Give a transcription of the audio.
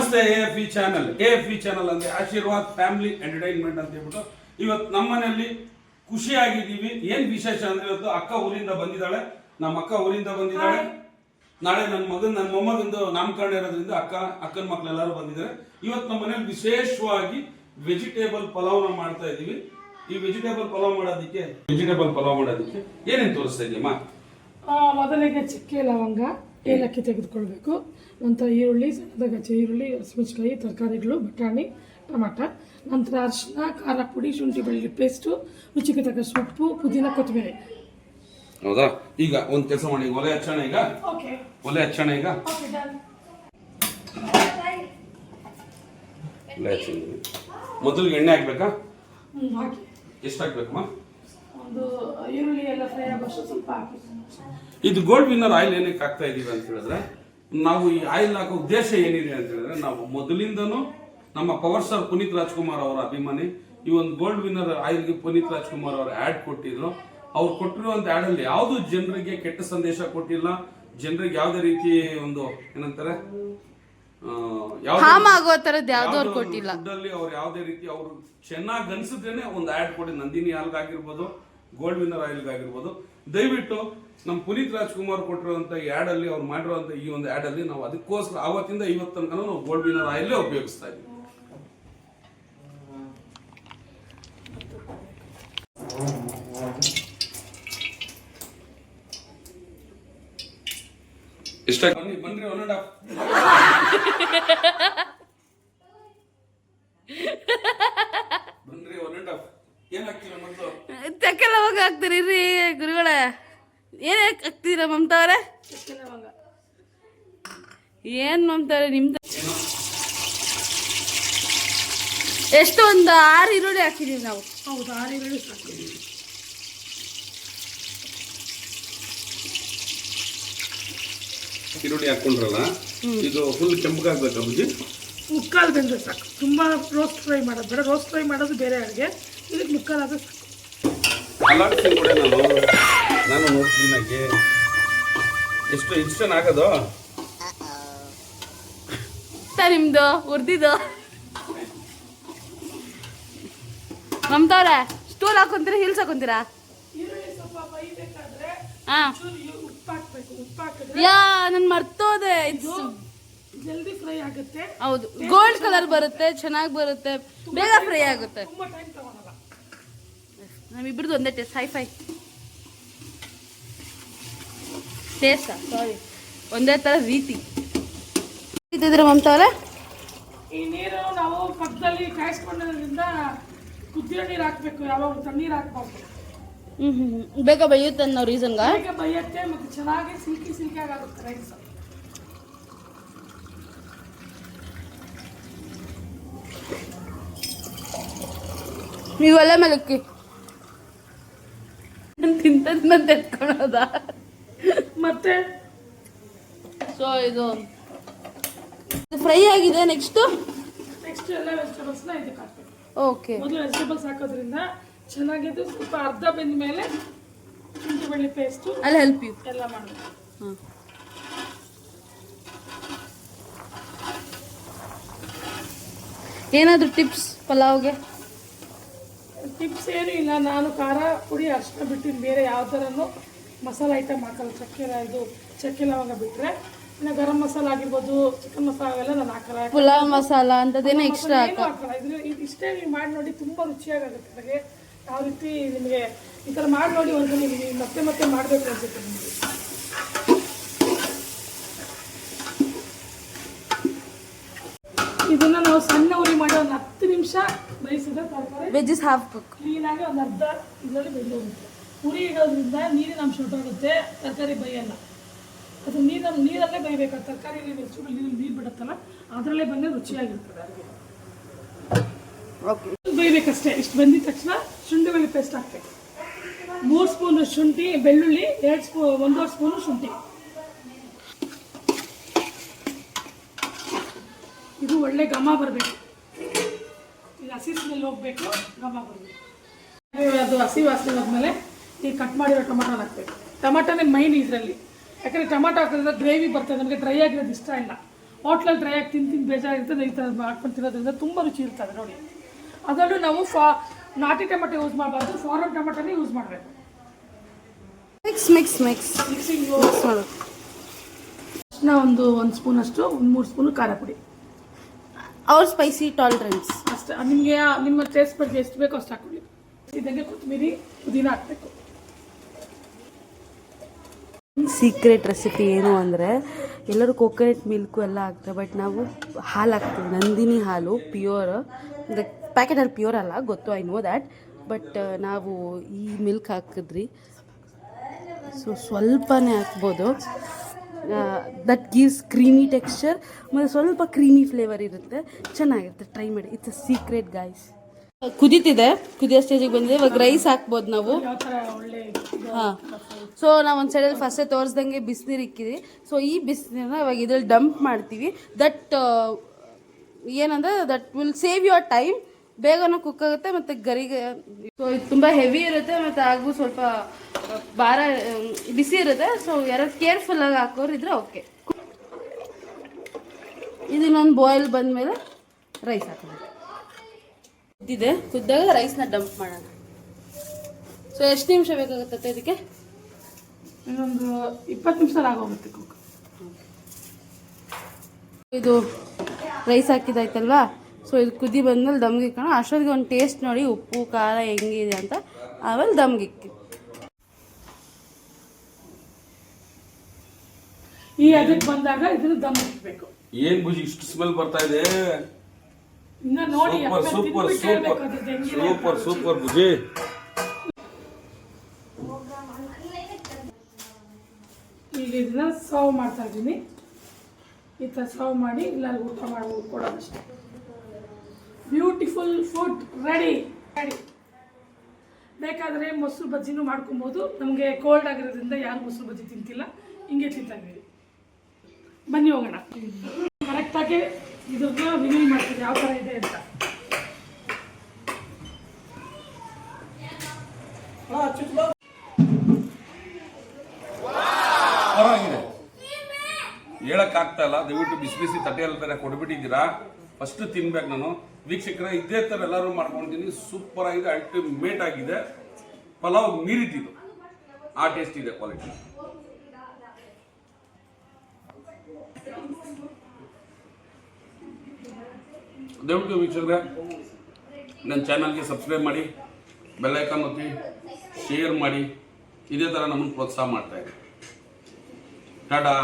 ನಮಸ್ತೆ ಎಎಫ್ಇ ಚಾನಲ್ ಅಂದ್ರೆ Aashirvaad family entertainment ಅಂತ ಹೇಳ್ಬಿಟ್ಟು ಇವತ್ತು ನಮ್ಮ ಮನೆಯಲ್ಲಿ ಖುಷಿಯಾಗಿದ್ದೀವಿ. ಏನ್ ವಿಶೇಷ ಅಂದ್ರೆ ಇವತ್ತು ಅಕ್ಕ ಊರಿಂದ ಬಂದಿದ್ದಾಳೆ. ನಮ್ಮ ಅಕ್ಕ ಊರಿಂದ ಬಂದಿದ್ದಾಳೆ. ನಾಳೆ ನನ್ನ ಮೊಮ್ಮಗಂದು ನಾಮಕರಣ ಇರೋದ್ರಿಂದ ಅಕ್ಕನ ಮಕ್ಕಳೆಲ್ಲರೂ ಬಂದಿದ್ದಾರೆ. ಇವತ್ತು ನಮ್ಮ ಮನೇಲಿ ವಿಶೇಷವಾಗಿ ವೆಜಿಟೇಬಲ್ ಪಲಾವ್ನ ಮಾಡ್ತಾ ಇದೀವಿ. ಈ ವೆಜಿಟೇಬಲ್ ಪಲಾವ್ ಮಾಡೋದಕ್ಕೆ ಏನೇನು ತೋರಿಸ್ತಾ ಇದೀಯಮ್ಮ? ಮೊದಲಿಗೆ ಚಕ್ಕೆ ಲವಂಗ ಏಲಕ್ಕಿ ತೆಗೆದುಕೊಳ್ಬೇಕು. ನಂತರ ಈರುಳ್ಳಿ, ಸಣ್ಣದಾಗಿ ಹೆಚ್ಚಿ ಈರುಳ್ಳಿ, ಹಸಿಮೆಣಸಿನಕಾಯಿ, ತರಕಾರಿಗಳು, ಬಟಾಣಿ, ಟೊಮಾಟ, ನಂತರ ಅರಿಶಿನ, ಖಾರ ಪುಡಿ, ಶುಂಠಿ ಬೆಳ್ಳುಳ್ಳಿ ಪೇಸ್ಟು, ರುಚಿಗೆ ತಕ್ಕಷ್ಟು ಉಪ್ಪು, ಪುದೀನ, ಕೊತ್ತಂಬರಿ. ಹೌದಾ? ಈಗ ಒಂದು ಕೆಲಸ ಮಾಡಿ, ಒಲೆ ಹಚ್ಚೋಣ. ಈಗ ಮೊದಲು ಎಣ್ಣೆ ಹಾಕ್ಬೇಕಾ? ಎಷ್ಟು ಹಾಕ್ಬೇಕಮ್ಮ? ಒಂದು ಈರುಳ್ಳಿ ಎಲ್ಲ ಫ್ರೈ ಆಗೋಷ್ಟು ಸ್ವಲ್ಪ ಹಾಕಿ. ಇದು ಗೋಲ್ಡ್ ವಿನ್ನರ್ ಆಯಿಲ್ ಏನಕ್ಕೆ ಹಾಕ್ತಾ ಇದೀವಿ ಅಂತ ಹೇಳಿದ್ರೆ, ನಾವು ಈ ಆಯಿಲ್ ಹಾಕೋ ಉದ್ದೇಶ ಏನಿದೆ ಅಂತ ಹೇಳಿದ್ರೆ, ನಾವು ಮೊದಲಿಂದನೂ ನಮ್ಮ ಪವರ್ ಸ್ಟಾರ್ ಪುನೀತ್ ರಾಜ್ಕುಮಾರ್ ಅವರ ಅಭಿಮಾನಿ. ಈ ಒಂದು ಗೋಲ್ಡ್ ವಿನ್ನರ್ ಆಯಿಲ್ಗೆ ಪುನೀತ್ ರಾಜ್ಕುಮಾರ್ ಅವರು ಆ್ಯಡ್ ಕೊಟ್ಟಿದ್ರು. ಅವ್ರು ಕೊಟ್ಟಿರುವಂತ ಆ್ಯಡ್ ಅಲ್ಲಿ ಯಾವುದು ಜನರಿಗೆ ಕೆಟ್ಟ ಸಂದೇಶ ಕೊಟ್ಟಿಲ್ಲ. ಜನರಿಗೆ ಯಾವುದೇ ರೀತಿ ಒಂದು ಏನಂತಾರೆ ಕೊಟ್ಟಿಲ್ಲ. ಅವ್ರು ಯಾವುದೇ ರೀತಿ ಅವ್ರು ಚೆನ್ನಾಗಿ ಅನ್ಸಿದ್ರೇನೆ ಒಂದು ಆ್ಯಡ್ ಕೊಡಿ. ನಂದಿನಿ ಹಾಲ್ಗಾಗಿರ್ಬೋದು, ಗೋಲ್ಡ್ ವಿನ್ನರ್ ಆಯಿಲ್ಗಾಗಿರ್ಬೋದು. ದಯವಿಟ್ಟು ನಮ್ಮ ಪುನೀತ್ ರಾಜ್ಕುಮಾರ್ ಕೊಟ್ಟಿರುವಂತ ಆ್ಯಡ್ ಅಲ್ಲಿ ಅವ್ರು ಮಾಡಿರುವಂತ ಈ ಒಂದು ಆ್ಯಡ್ ಅಲ್ಲಿ ನಾವು ಅದಕ್ಕೋಸ್ಕರ ಆವತ್ತಿಂದ ಇವತ್ತು ತನಕ ನಾವು ಗೋಲ್ಡ್ ವಿನ್ನರ್ ಆಯಿಲ್ ಉಪಯೋಗಿಸ್ತಾ ಇದ್ದೀವಿ. ಇಷ್ಟ ಬನ್ರಿ 1.5 ಬನ್ರಿ 1.5 ಏನ್ ಹಾಕ್ತೀರಾ ಮೊದಲು? ಚಕ್ಕೆ ಲವಂಗ ಹಾಕ್ತೀರಿ ರೀ ಗುರುಗಳೇ. ಏನ್ ಹಾಕ್ತೀರಾ ಮಮತಾವ್ರೆ? ಏನ್ ಮಮತಾವ್ರೆ ನಿಮ್ದು? ಎಷ್ಟು ಒಂದು 6 ಈರುಳ್ಳಿ ಹಾಕಿದೀವಿ ನಾವು. ಹೌದು, 6 ಈರುಳ್ಳಿ ಸಾಕು. ಈರುಳ್ಳಿ ಹಾಕೊಂಡ್ರಲ್ಲ, ಇದು ಫುಲ್ ಕೆಂಪಗಾಗ್ಬೇಕಾ ಬುಜ್ಜಿ? ಮುಕ್ಕಾಲು ಬೆಂದ್ರೆ ಸಾಕು. ತುಂಬಾ ರೋಸ್ಟ್ ಫ್ರೈ ಮಾಡೋದು ಬೇಡ. ರೋಸ್ಟ್ ಫ್ರೈ ಮಾಡೋದು ಬೇರೆ ಅಡುಗೆ. ಇದಕ್ಕೆ ಮುಕ್ಕಾಲಾದ್ರೆ ಸಾಕು. ಅಲ್ಲಾಡ್ತೀನಿ ಕೂಡ ನಾನು ನೋಡ್ತೀನಿ. ಎಷ್ಟು ಇನ್ಸ್ಟನ್ ಆಗೋದು ನಿಮ್ದು ಉರ್ದಿದ್ದು ಮಮತಾವ್ರೆ. Stool ಹಾಕೊಂತೀರಾ, hills ಹಾಕೊಂತೀರಾ? ಈರುಳ್ಳಿ ಸ್ವಲ್ಪ ಬೈಬೇಕಾದ್ರೆ ಉಪ್ಪು ಹಾಕ್ಬೇಕು. ಉಪ್ಪು ಹಾಕಿದ್ರೆ ನನ್ ಮರ್ತೋದೆ. ಜಲ್ದಿ ಫ್ರೈ ಆಗುತ್ತೆ. ಹೌದು, ಗೋಲ್ಡ್ ಕಲರ್ ಬರುತ್ತೆ, ಚೆನ್ನಾಗಿ ಬರುತ್ತೆ, ಬೇಗ ಫ್ರೈ ಆಗುತ್ತೆ. ತುಂಬಾ ಟೈಮ್ ತಗೊಳಲ್ಲ. ನಮ್ಮಿಬ್ರದ್ದು ಒಂದೇ ಟೇಸ್ಟ್. ಹೈ-ಫೈ ಟೇಸ್ಟ್, ಸಾರಿ, ಒಂದೇ ತರ ರೀತಿ ಇದ್ರೆ ಮಮತಾವ್ರೆ. ಈ ನೀರು ನಾವು ಪಕ್ಕದಲ್ಲಿ ಕಾಯಿಸ್ಕೊಂಡಿರೋದ್ರಿಂದ ಕುದಿಯೋ ನೀರು ಹಾಕ್ಬೇಕು. ಯಾವಾಗ ತಣ್ಣೀರು ಹಾಕ್ಬಾರ್ದು. ಬೇಗ ಬೇಯುತ್ತೆ ಅನ್ನೋ ರೀಸನ್ಗ ಬೇಗ ಬೇಯುತ್ತೆ. ಮತ್ತೆ ಚೆನ್ನಾಗಿ ಸಿಲ್ಕಿ ಆಗುತ್ತೆ ರೈಸ್. ನೀವು ಒಲೆ ಮೇಲೆ ಇಕ್ಕಿ. ತಿಂತದ್ನ ತೆಕ್ಕೊಳ್ಳೋದ ಮತ್ತೆ. ಸೊ ಇದು ಫ್ರೈ ಆಗಿದೆ. ನೆಕ್ಸ್ಟ್ ಎಲ್ಲ ವೆಜಿಟೇಬಲ್ಸ್ನ ಇದಕ್ಕೆ ಹಾಕ್ಬೇಕು. ಓಕೆ, ಮೊದಲು ವೆಜಿಟೇಬಲ್ಸ್ ಹಾಕೋದ್ರಿಂದ ಚೆನ್ನಾಗಿದ್ದು. ಸ್ವಲ್ಪ ಅರ್ಧ ಬೆಂದ ಮೇಲೆ ಶುಂಠಿ ಬೆಳ್ಳುಳ್ಳಿ ಪೇಸ್ಟು ಅಲ್ಲಿ ಹೆಲ್ಪ್ ಯು ಎಲ್ಲ ಮಾಡಬೇಕು. ಏನಾದರೂ ಟಿಪ್ಸ್ ಪಲಾವ್ಗೆ? ಟಿಪ್ಸ್ ಏನೂ ಇಲ್ಲ. ನಾನು ಖಾರ ಪುಡಿ ಅರ್ಶಿನ ಬಿಟ್ಟಿದ್ದು ಬೇರೆ ಯಾವ ಥರನೂ ಮಸಾಲೆ ಐಟಮ್ ಹಾಕಲ್ಲ. ಚಕ್ಕೆ ಲವಂಗ ಬಿಟ್ಟರೆ ಇನ್ನು ಗರಂ ಮಸಾಲ ಆಗಿರ್ಬೋದು, ಚಿಕನ್ ಮಸಾಲ ಅವೆಲ್ಲ ನಾನು ಹಾಕಲ್ಲ. ಪುಲಾವ್ ಮಸಾಲ ಅಂತದೇನೋ ಎಕ್ಸ್ಟ್ರಾ ಹಾಕಲ್ಲ. ಇಷ್ಟೇ ನೀವು ಮಾಡಿ ನೋಡಿ, ತುಂಬ ರುಚಿಯಾಗುತ್ತೆ. ನನಗೆ ಯಾವ ರೀತಿ ನಿಮಗೆ ಈ ಥರ ಮಾಡಿ ನೋಡಿ ಒಂದು ನಿಮಗೆ ಮತ್ತೆ ಮಾಡಬೇಕು ಅನ್ಸುತ್ತೆ ನಿಮಗೆ. ಇದನ್ನು ನಾವು ಸಣ್ಣ ಉರಿ ಮಾಡಿ ಒಂದು 10 ನಿಮಿಷ ಬೇಯಿಸಿದ್ರೆ ತರಕಾರಿ ವೆಜ್ಜಸ್ ಹಾಕ್ಬೇಕು. ಕ್ಲೀನಾಗಿ ಒಂದು ಅರ್ಧ ಇದರಲ್ಲಿ ಬೆಂದೋಗುತ್ತೆ. ಉರಿ ಇಡೋದ್ರಿಂದ ನೀರಿನ ಅಂಶ ಹೊಟ್ಟೋಗುತ್ತೆ, ತರಕಾರಿ ಬೇಯಲ್ಲ. ಅದು ನೀರಲ್ಲೇ ಬೇಯಬೇಕು. ತರಕಾರಿ ನೀರು ಬಿಡುತ್ತಲ್ಲ, ಅದರಲ್ಲೇ ಬಂದರೆ ರುಚಿಯಾಗಿರ್ತದೆ ಅಡುಗೆ. ಬೇಯಬೇಕಷ್ಟೇ. ಇಷ್ಟು ಬೆಂದಿದ ತಕ್ಷಣ ಶುಂಠಿ ಬೆಳ್ಳುಳ್ಳಿ ಪೇಸ್ಟ್ ಹಾಕ್ಬೇಕು. 3 ಸ್ಪೂನ್ ಶುಂಠಿ ಬೆಳ್ಳುಳ್ಳಿ, 1.5 ಸ್ಪೂನು ಶುಂಠಿ. ಇದು ಒಳ್ಳೆ ಘಮ ಬರಬೇಕು. ಇದು ಹಸಿ ಸ್ಮೆಲ್ ಹೋಗ್ಬೇಕು, ಘಮ ಬರಬೇಕು. ಅದು ಹಸಿ ವಾಸನೆ ಹೋದ್ಮೇಲೆ ಈ ಕಟ್ ಮಾಡಿರೋ ಟೊಮಾಟೋನ ಹಾಕ್ಬೇಕು. ಟೊಮಾಟೋನೇ ಮೈನ್ ಇದರಲ್ಲಿ. ಯಾಕಂದರೆ ಟೊಮಾಟೊ ಹಾಕಿದ್ರೆ ಗ್ರೇವಿ ಬರ್ತದೆ. ನಮಗೆ ಡ್ರೈ ಆಗಿರೋದು ಇಷ್ಟ ಇಲ್ಲ. ಹೋಟ್ಲಲ್ಲಿ ಡ್ರೈ ಆಗಿ ತಿಂದು ಬೇಜಾರಾಗಿರ್ತದೆ, ಈ ಥರ ಮಾಡ್ಕೊಂಡು ತಿನ್ನೋದ್ರಿಂದ ತುಂಬ ರುಚಿ ಇರ್ತದೆ ನೋಡಿ. ಅದರಲ್ಲೂ ನಾವು ನಾಟಿ ಟೊಮೆಟೊ ಯೂಸ್ ಮಾಡಬಾರ್ದು, ಫಾರಮ್ ಟೊಮೆಟೊನೇ ಯೂಸ್ ಮಾಡಬೇಕು. ಮಿಕ್ಸಿಂಗ್ ಮಾಡು. ಒಂದು ಸ್ಪೂನಷ್ಟು, 3 ಸ್ಪೂನು ಖಾರ ಪುಡಿ, ಅವ್ರ ಸ್ಪೈಸಿ ಟಾಲರೆನ್ಸ್ ಅಷ್ಟೇ. ನಿಮಗೆ ನಿಮ್ಮ ಟೇಸ್ಟ್ ಬಗ್ಗೆ ಎಷ್ಟು ಬೇಕೋ ಅಷ್ಟು ಹಾಕೊಳ್ಳಿ. ಇದಂಗೆ ಕೊತ್ತಂಬರಿ ಪುದೀನ ಹಾಕಬೇಕು. ಸೀಕ್ರೆಟ್ ರೆಸಿಪಿ ಏನು ಅಂದರೆ ಎಲ್ಲರೂ ಕೋಕೋನಟ್ ಮಿಲ್ಕು ಎಲ್ಲ ಹಾಕ್ತಾರೆ, ಬಟ್ ನಾವು ಹಾಲು ಹಾಕ್ತೀವಿ, ನಂದಿನಿ ಹಾಲು ಪ್ಯೂರ್. ಪ್ಯಾಕೆಟಲ್ಲಿ ಪ್ಯೂರ್ ಅಲ್ಲ ಗೊತ್ತು, ಐ ನೋ ದ್ಯಾಟ್, ಬಟ್ ನಾವು ಈ ಮಿಲ್ಕ್ ಹಾಕಿದ್ರಿ, ಸೊ ಸ್ವಲ್ಪನೇ ಹಾಕ್ಬೋದು. ದಟ್ ಗಿವ್ಸ್ ಕ್ರೀಮಿ ಟೆಕ್ಸ್ಚರ್ ಮತ್ತು ಸ್ವಲ್ಪ ಕ್ರೀಮಿ ಫ್ಲೇವರ್ ಇರುತ್ತೆ, ಚೆನ್ನಾಗಿರುತ್ತೆ. ಟ್ರೈ ಮಾಡಿ, ಇಟ್ಸ್ ಅ ಸೀಕ್ರೆಟ್ ಗೈಸ್. ಕುದೀತಿದೆ, ಕುದಿಯೋ ಸ್ಟೇಜಿಗೆ ಬಂದಿದೆ. ಇವಾಗ ರೈಸ್ ಹಾಕ್ಬೋದು ನಾವು. ಹಾಂ, ಸೊ ನಾವು ಒಂದು ಸೈಡಲ್ಲಿ ಫಸ್ಟೇ ತೋರಿಸ್ದಂಗೆ ಬಿಸಿನೀರು ಇಕ್ಕಿದ್ವಿ. ಸೊ ಈ ಬಿಸಿನೀರನ್ನ ಇವಾಗ ಇದ್ರಲ್ಲಿ ಡಂಪ್ ಮಾಡ್ತೀವಿ. ದಟ್ ಏನಂದರೆ that will save your time, ಬೇಗನೂ ಕುಕ್ ಆಗುತ್ತೆ ಮತ್ತು ಗರಿಗೆ. ಸೊ ಇದು ತುಂಬ ಹೆವಿ ಇರುತ್ತೆ ಮತ್ತು ಹಾಗೂ ಸ್ವಲ್ಪ ಭಾರ ಬಿಸಿ ಇರುತ್ತೆ. ಸೊ ಯಾರು ಕೇರ್ಫುಲ್ಲಾಗಿ ಹಾಕೋರು ಇದ್ರೆ ಓಕೆ. ಇದನ್ನೊಂದು ಬಾಯ್ಲ್ ಬಂದಮೇಲೆ ರೈಸ್ ಹಾಕೋದು. ಕುದ್ದಿದೆ, ಕುದ್ದಾಗ ರೈಸ್ನ ಡಂಪ್ ಮಾಡೋಣ. ಸೊ ಎಷ್ಟು ನಿಮಿಷ ಬೇಕಾಗುತ್ತೆ ಇದಕ್ಕೆ? ಇನ್ನೊಂದು 20 ನಿಮಿಷದಲ್ಲಿ ಆಗೋಗುತ್ತೆ ಕುಕ್. ಇದು ರೈಸ್ ಹಾಕಿದಾಯ್ತಲ್ವಾ, ಸೊ ಇದು ಕುದಿ ಬಂದಮೇಲೆ ದಮ್ಗೆ ಇಕ್ಕೋಣ. ಅಷ್ಟೊತ್ತಿಗೆ ಒಂದು ಟೇಸ್ಟ್ ನೋಡಿ, ಉಪ್ಪು ಖಾರ ಹೆಂಗಿದೆ ಅಂತ, ಆಮೇಲೆ ದಮ್ಗೆ ಇಕ್ಕಿ. ಈ ಅದಕ್ಕೆ ಬಂದಾಗ ಇದನ್ನು ದಮ್ ಇಡಬೇಕು. ಏನ್ ಬುಜಿ ಇಷ್ಟು ಸ್ಮೆಲ್ ಬರ್ತಾ ಇದೆ? ಇನ್ನ ನೋಡಿ, ಸೂಪರ್ ಸೂಪರ್ ಸೂಪರ್ ಸೂಪರ್ ಬುಜಿ. ಈಗ ಇದನ್ನ ಸರ್ವ್ ಮಾಡ್ತಾ ಇದ್ದೀನಿ. ಈ ಥರ ಸರ್ವ್ ಮಾಡಿ ಎಲ್ಲರಿಗೂ ಊಟ ಮಾಡಿ ಕೊಡೋದಷ್ಟೇ. Beautiful food ready. ಬೇಕಾದರೆ ಮೊಸರು ಬಜ್ಜಿನೂ ಮಾಡ್ಕೊಬೋದು. ನಮಗೆ ಕೋಲ್ಡ್ ಆಗಿರೋದ್ರಿಂದ ಯಾರು ಮೊಸರು ಬಜ್ಜಿ ತಿಂತಿಲ್ಲ, ಹಿಂಗೆ ತಿಂತಾಯಿದ್ದೀವಿ. ಬನ್ನಿ ಹೋಗೋಣ. ಕರೆಕ್ಟಾಗಿ ಇದನ್ನ ರಿವ್ಯೂ ಮಾಡ್ತೀವಿ ಯಾವ ಥರ ಇದೆ ಅಂತ. ಪರವಾಗಿದೆ, ಹೇಳಕ್ಕಾಗ್ತಾ ಇಲ್ಲ. ದಯವಿಟ್ಟು ಬಿಸಿ ಬಿಸಿ ತಟ್ಟೆಯಲ್ಲಿ ಬೇರೆ ಕೊಡ್ಬಿಟ್ಟಿದ್ದೀರಾ, ಫಸ್ಟ್ ತಿನ್ಬೇಕು ನಾನು. ವೀಕ್ಷಕರ, ಇದೇ ಥರ ಎಲ್ಲರೂ ಮಾಡ್ಕೊಳ್ತೀನಿ. ಸೂಪರ್ ಆಗಿದೆ, ಅಲ್ಟಿಮೇಟ್ ಆಗಿದೆ. ಪಲಾವ್ ಮೀರಿದ್ದು, ಆ ಟೇಸ್ಟ್ ಇದೆ, ಕ್ವಾಲಿಟಿ. ದಯವಿಟ್ಟು ವೀಕ್ಷಕರೇ, ನನ್ನ ಚಾನಲ್ಗೆ ಸಬ್ಸ್ಕ್ರೈಬ್ ಮಾಡಿ, ಬೆಲ್ ಐಕಾನ್ ಒತ್ತಿ, ಶೇರ್ ಮಾಡಿ. ಇದೇ ಥರ ನಮ್ಮನ್ನು ಪ್ರೋತ್ಸಾಹ ಮಾಡ್ತಾ ಇದೆ. ಟಾಟಾ.